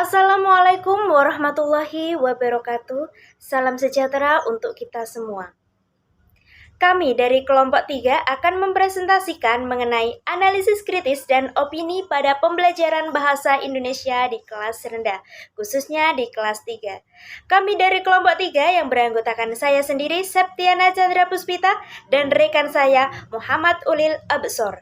Assalamualaikum warahmatullahi wabarakatuh. Salam sejahtera untuk kita semua. Kami dari kelompok 3 akan mempresentasikan mengenai analisis kritis dan opini pada pembelajaran bahasa Indonesia di kelas rendah, khususnya di kelas 3. Kami dari kelompok 3 yang beranggotakan saya sendiri, Septiana Chandra Puspita, dan rekan saya, Muhammad Ulil Absor.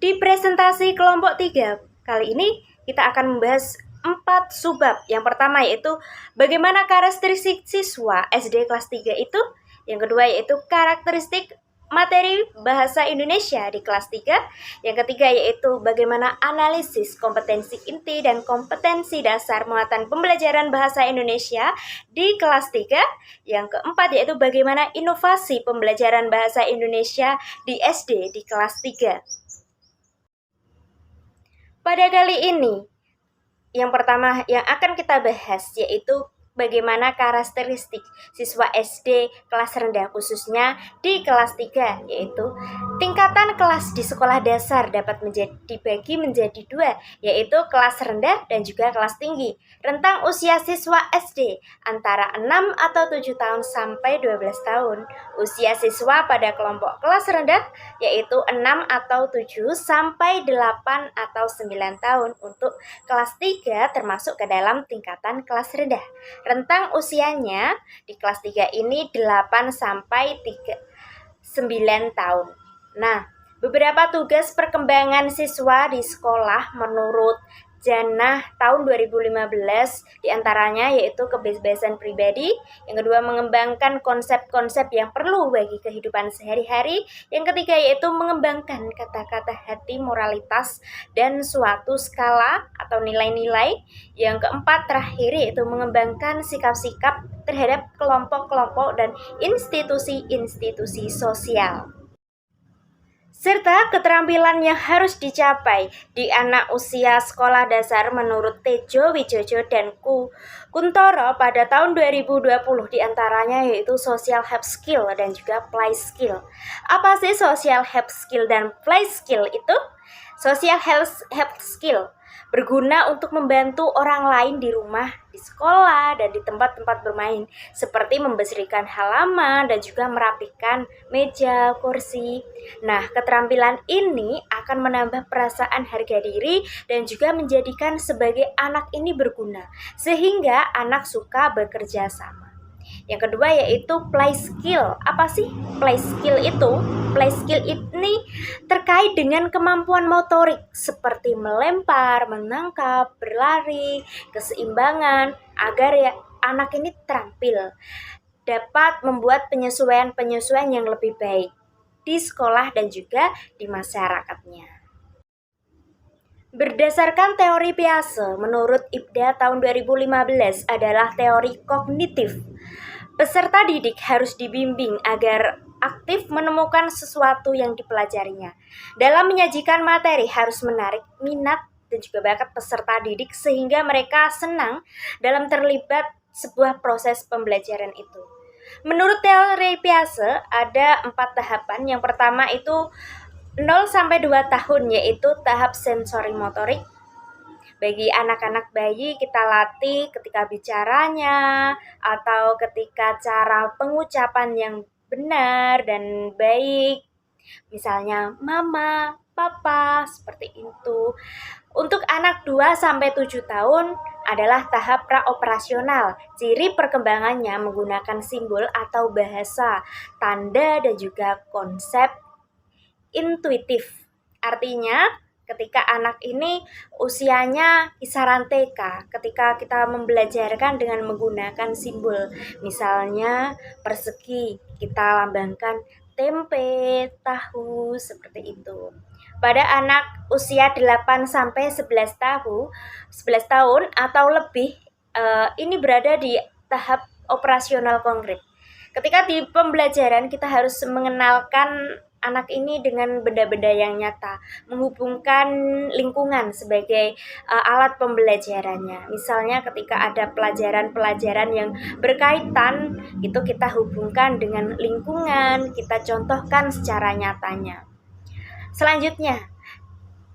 Di presentasi kelompok 3 kali ini kita akan membahas 4 subbab. Yang pertama yaitu bagaimana karakteristik siswa SD kelas 3 itu. Yang kedua yaitu karakteristik materi bahasa Indonesia di kelas 3. Yang ketiga yaitu bagaimana analisis kompetensi inti dan kompetensi dasar muatan pembelajaran bahasa Indonesia di kelas 3. Yang keempat yaitu bagaimana inovasi pembelajaran bahasa Indonesia di SD di kelas 3. Pada kali ini, yang pertama yang akan kita bahas yaitu bagaimana karakteristik siswa SD kelas rendah khususnya di kelas 3, yaitu tingkatan kelas di sekolah dasar dapat dibagi menjadi 2, yaitu kelas rendah dan juga kelas tinggi. Rentang usia siswa SD antara 6 atau 7 tahun sampai 12 tahun. Usia siswa pada kelompok kelas rendah yaitu 6 atau 7 sampai 8 atau 9 tahun. Untuk kelas 3 termasuk ke dalam tingkatan kelas rendah. Rentang usianya di kelas 3 ini 8 sampai 9 tahun. Nah, beberapa tugas perkembangan siswa di sekolah menurut Janah tahun 2015 diantaranya yaitu kebebasan pribadi, yang kedua mengembangkan konsep-konsep yang perlu bagi kehidupan sehari-hari, yang ketiga yaitu mengembangkan kata-kata hati, moralitas, dan suatu skala atau nilai-nilai, yang keempat terakhir yaitu mengembangkan sikap-sikap terhadap kelompok-kelompok dan institusi-institusi sosial, serta keterampilan yang harus dicapai di anak usia sekolah dasar menurut Tejo Wijojo dan Kuntoro pada tahun 2020 diantaranya yaitu social health skill dan juga play skill. Apa sih social health skill dan play skill itu? Social health skill berguna untuk membantu orang lain di rumah, di sekolah, dan di tempat-tempat bermain, seperti membersihkan halaman dan juga merapikan meja, kursi. Nah, keterampilan ini akan menambah perasaan harga diri dan juga menjadikan sebagai anak ini berguna, sehingga anak suka bekerja sama. Yang kedua yaitu play skill. Apa sih play skill itu? Play skill ini terkait dengan kemampuan motorik seperti melempar, menangkap, berlari, keseimbangan agar anak ini terampil dapat membuat penyesuaian yang lebih baik di sekolah dan juga di masyarakatnya. Berdasarkan teori Piaget, menurut IPDA tahun 2015 adalah teori kognitif. Peserta didik harus dibimbing agar aktif menemukan sesuatu yang dipelajarinya. Dalam menyajikan materi harus menarik minat dan juga bakat peserta didik sehingga mereka senang dalam terlibat sebuah proses pembelajaran itu. Menurut teori Piaget ada 4 tahapan. Yang pertama itu 0 sampai 2 tahun yaitu tahap sensori motorik. Bagi anak-anak bayi kita latih ketika bicaranya atau ketika cara pengucapan yang benar dan baik. Misalnya mama, papa, seperti itu. Untuk anak 2 sampai 7 tahun adalah tahap praoperasional. Ciri perkembangannya menggunakan simbol atau bahasa, tanda dan juga konsep intuitif. Artinya ketika anak ini usianya kisaran TK, ketika kita membelajarkan dengan menggunakan simbol, misalnya persegi, kita lambangkan tempe, tahu, seperti itu. Pada anak usia 8 sampai 11 tahun atau lebih, ini berada di tahap operasional konkret. Ketika di pembelajaran kita harus mengenalkan anak ini dengan benda-benda yang nyata, menghubungkan lingkungan sebagai alat pembelajarannya. Misalnya ketika ada pelajaran-pelajaran yang berkaitan, itu kita hubungkan dengan lingkungan, kita contohkan secara nyatanya. Selanjutnya,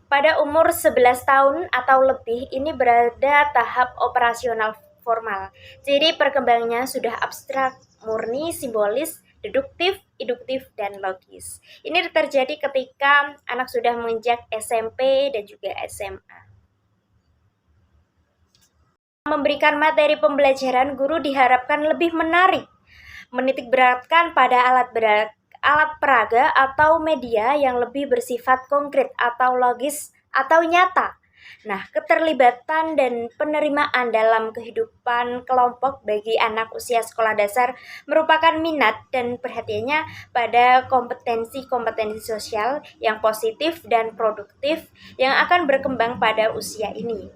pada umur 11 tahun atau lebih ini berada tahap operasional formal. Jadi perkembangannya sudah abstrak, murni, simbolis, deduktif, induktif, dan logis. Ini terjadi ketika anak sudah menginjak SMP dan juga SMA. Memberikan materi pembelajaran, guru diharapkan lebih menarik, menitik beratkan pada alat peraga atau media yang lebih bersifat konkret atau logis atau nyata. Nah, keterlibatan dan penerimaan dalam kehidupan kelompok bagi anak usia sekolah dasar merupakan minat dan perhatiannya pada kompetensi-kompetensi sosial yang positif dan produktif yang akan berkembang pada usia ini.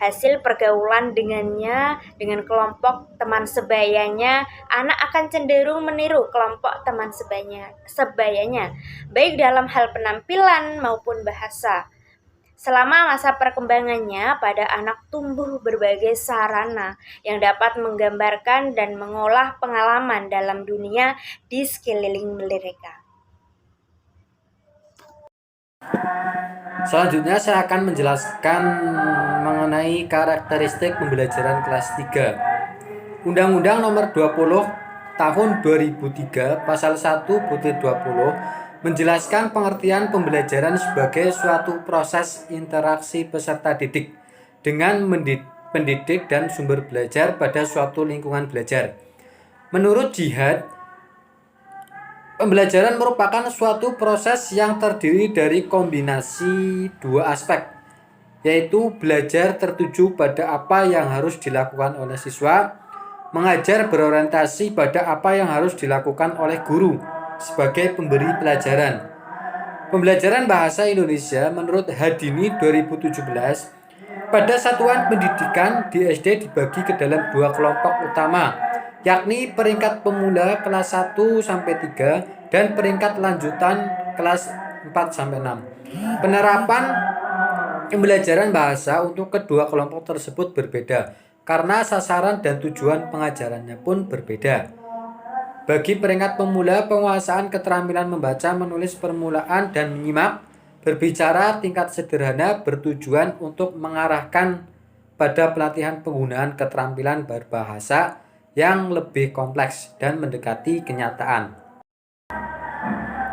Hasil pergaulan dengan kelompok teman sebayanya, anak akan cenderung meniru kelompok teman sebayanya, baik dalam hal penampilan maupun bahasa. Selama masa perkembangannya, pada anak tumbuh berbagai sarana yang dapat menggambarkan dan mengolah pengalaman dalam dunia di sekeliling mereka. Selanjutnya saya akan menjelaskan mengenai karakteristik pembelajaran kelas 3. Undang-Undang Nomor 20 Tahun 2003 Pasal 1/20 menjelaskan pengertian pembelajaran sebagai suatu proses interaksi peserta didik dengan pendidik dan sumber belajar pada suatu lingkungan belajar. Menurut Jihad, pembelajaran merupakan suatu proses yang terdiri dari kombinasi dua aspek, yaitu belajar tertuju pada apa yang harus dilakukan oleh siswa, mengajar berorientasi pada apa yang harus dilakukan oleh guru sebagai pemberi pelajaran. Pembelajaran bahasa Indonesia menurut Hadini 2017 pada satuan pendidikan di SD dibagi ke dalam dua kelompok utama, yakni peringkat pemula kelas 1-3 dan peringkat lanjutan kelas 4-6. Penerapan pembelajaran bahasa untuk kedua kelompok tersebut berbeda karena sasaran dan tujuan pengajarannya pun berbeda. Bagi peringkat pemula, penguasaan keterampilan membaca, menulis permulaan dan menyimak, berbicara tingkat sederhana bertujuan untuk mengarahkan pada pelatihan penggunaan keterampilan berbahasa yang lebih kompleks dan mendekati kenyataan.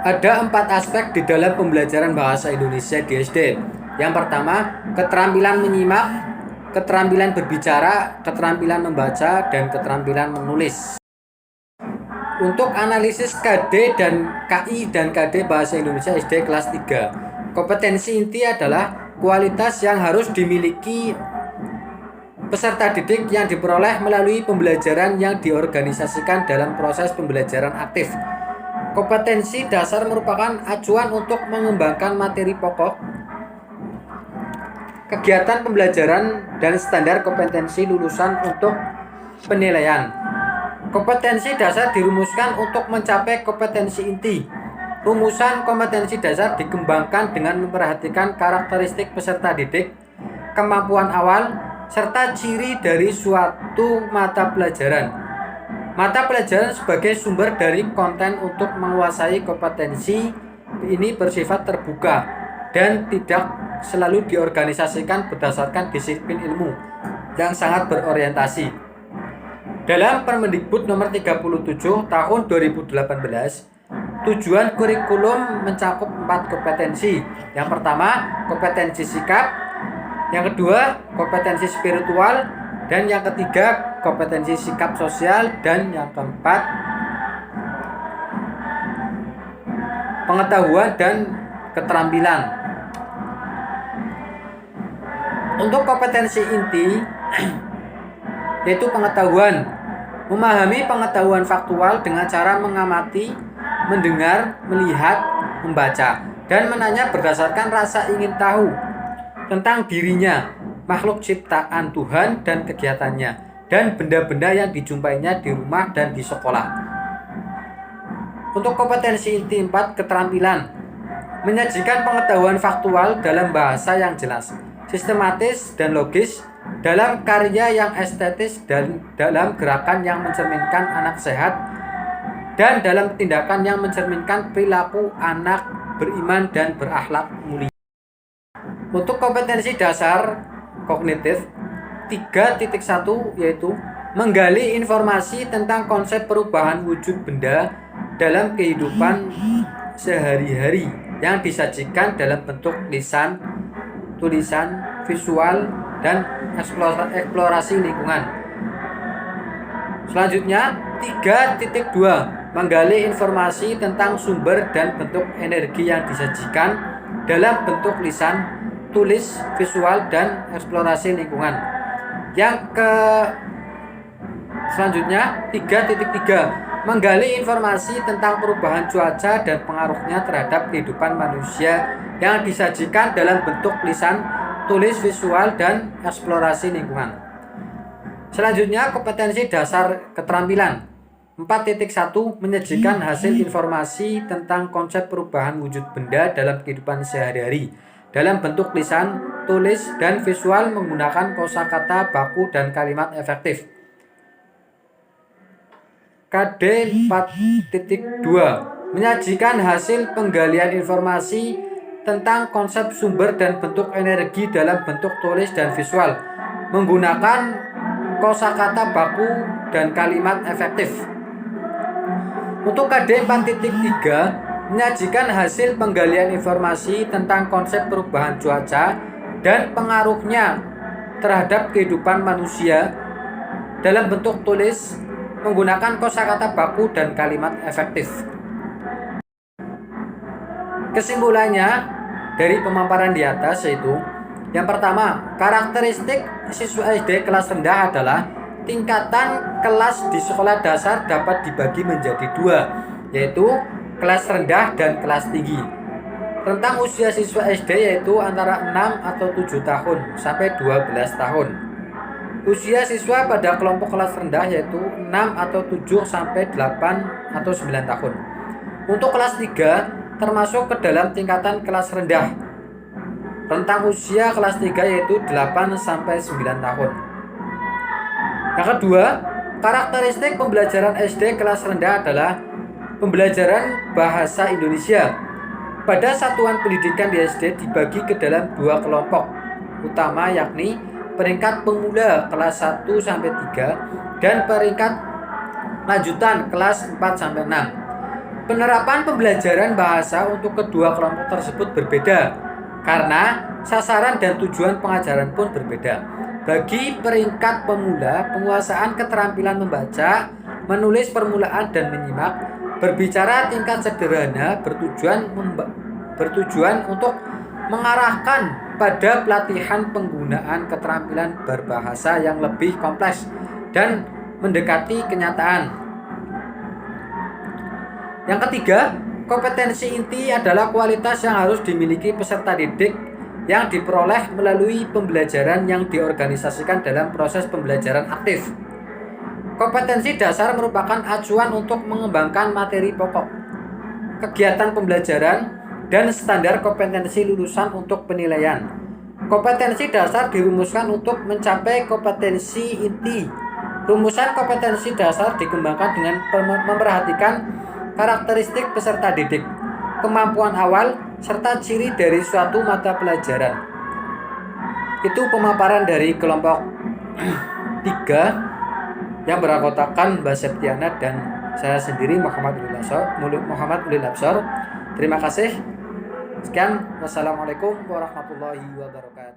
Ada 4 aspek di dalam pembelajaran bahasa Indonesia di SD. Yang pertama, keterampilan menyimak, keterampilan berbicara, keterampilan membaca, dan keterampilan menulis. Untuk analisis KD dan KI dan KD Bahasa Indonesia SD kelas 3, kompetensi inti adalah kualitas yang harus dimiliki peserta didik yang diperoleh melalui pembelajaran yang diorganisasikan dalam proses pembelajaran aktif. Kompetensi dasar merupakan acuan untuk mengembangkan materi pokok, kegiatan pembelajaran, dan standar kompetensi lulusan untuk penilaian. Kompetensi dasar dirumuskan untuk mencapai kompetensi inti. Rumusan kompetensi dasar dikembangkan dengan memperhatikan karakteristik peserta didik, kemampuan awal, serta ciri dari suatu mata pelajaran. Mata pelajaran sebagai sumber dari konten untuk menguasai kompetensi ini bersifat terbuka dan tidak selalu diorganisasikan berdasarkan disiplin ilmu yang sangat berorientasi. Dalam Permendikbud Nomor 37 Tahun 2018, tujuan kurikulum mencakup 4 kompetensi. Yang pertama, kompetensi sikap. Yang kedua, kompetensi spiritual. Dan yang ketiga, kompetensi sikap sosial. Dan yang keempat, pengetahuan dan keterampilan. Untuk kompetensi inti, yaitu pengetahuan, memahami pengetahuan faktual dengan cara mengamati, mendengar, melihat, membaca, dan menanya berdasarkan rasa ingin tahu tentang dirinya, makhluk ciptaan Tuhan dan kegiatannya, dan benda-benda yang dijumpainya di rumah dan di sekolah. Untuk kompetensi inti 4, keterampilan, menyajikan pengetahuan faktual dalam bahasa yang jelas, sistematis, dan logis, dalam karya yang estetis, dan dalam gerakan yang mencerminkan anak sehat, dan dalam tindakan yang mencerminkan perilaku anak beriman dan berakhlak mulia. Untuk kompetensi dasar kognitif 3.1 yaitu menggali informasi tentang konsep perubahan wujud benda dalam kehidupan sehari-hari yang disajikan dalam bentuk lisan, tulisan, visual, dan eksplorasi lingkungan. Selanjutnya 3.2 menggali informasi tentang sumber dan bentuk energi yang disajikan dalam bentuk lisan, tulis, visual, dan eksplorasi lingkungan. Selanjutnya 3.3 menggali informasi tentang perubahan cuaca dan pengaruhnya terhadap kehidupan manusia yang disajikan dalam bentuk lisan, tulis, visual, dan eksplorasi lingkungan. Selanjutnya kompetensi dasar keterampilan 4.1 menyajikan hasil informasi tentang konsep perubahan wujud benda dalam kehidupan sehari-hari dalam bentuk lisan, tulis, dan visual menggunakan kosakata, baku, dan kalimat efektif. KD 4.2 menyajikan hasil penggalian informasi tentang konsep sumber dan bentuk energi dalam bentuk tulis dan visual menggunakan kosakata, baku, dan kalimat efektif. Untuk KD 4.3 menyajikan hasil penggalian informasi tentang konsep perubahan cuaca dan pengaruhnya terhadap kehidupan manusia dalam bentuk tulis menggunakan kosakata, baku, dan kalimat efektif. Kesimpulannya dari pemaparan di atas yaitu yang pertama, karakteristik siswa SD kelas rendah adalah tingkatan kelas di sekolah dasar dapat dibagi menjadi dua, yaitu kelas rendah dan kelas tinggi. Rentang usia siswa SD yaitu antara 6 atau 7 tahun sampai 12 tahun. Usia siswa pada kelompok kelas rendah yaitu 6 atau 7 sampai 8 atau 9 tahun. Untuk kelas 3 termasuk ke dalam tingkatan kelas rendah. Rentang usia kelas 3 yaitu 8 sampai 9 tahun. Yang kedua, karakteristik pembelajaran SD kelas rendah adalah pembelajaran bahasa Indonesia. Pada satuan pendidikan di SD dibagi ke dalam dua kelompok utama, yakni peringkat pemula kelas 1 sampai 3 dan peringkat lanjutan kelas 4 sampai 6. Penerapan pembelajaran bahasa untuk kedua kelompok tersebut berbeda karena sasaran dan tujuan pengajaran pun berbeda. Bagi peringkat pemula, penguasaan keterampilan membaca, menulis permulaan dan menyimak, berbicara tingkat sederhana bertujuan untuk mengarahkan pada pelatihan penggunaan keterampilan berbahasa yang lebih kompleks dan mendekati kenyataan. Yang ketiga, kompetensi inti adalah kualitas yang harus dimiliki peserta didik yang diperoleh melalui pembelajaran yang diorganisasikan dalam proses pembelajaran aktif. Kompetensi dasar merupakan acuan untuk mengembangkan materi pokok, kegiatan pembelajaran, dan standar kompetensi lulusan untuk penilaian. Kompetensi dasar dirumuskan untuk mencapai kompetensi inti. Rumusan kompetensi dasar dikembangkan dengan memperhatikan karakteristik peserta didik, kemampuan awal, serta ciri dari suatu mata pelajaran. Itu pemaparan dari kelompok 3 yang beranggotakan Mbak Septiana dan saya sendiri Muhammad Ulil Absor. Terima kasih. Sekian, wassalamualaikum warahmatullahi wabarakatuh.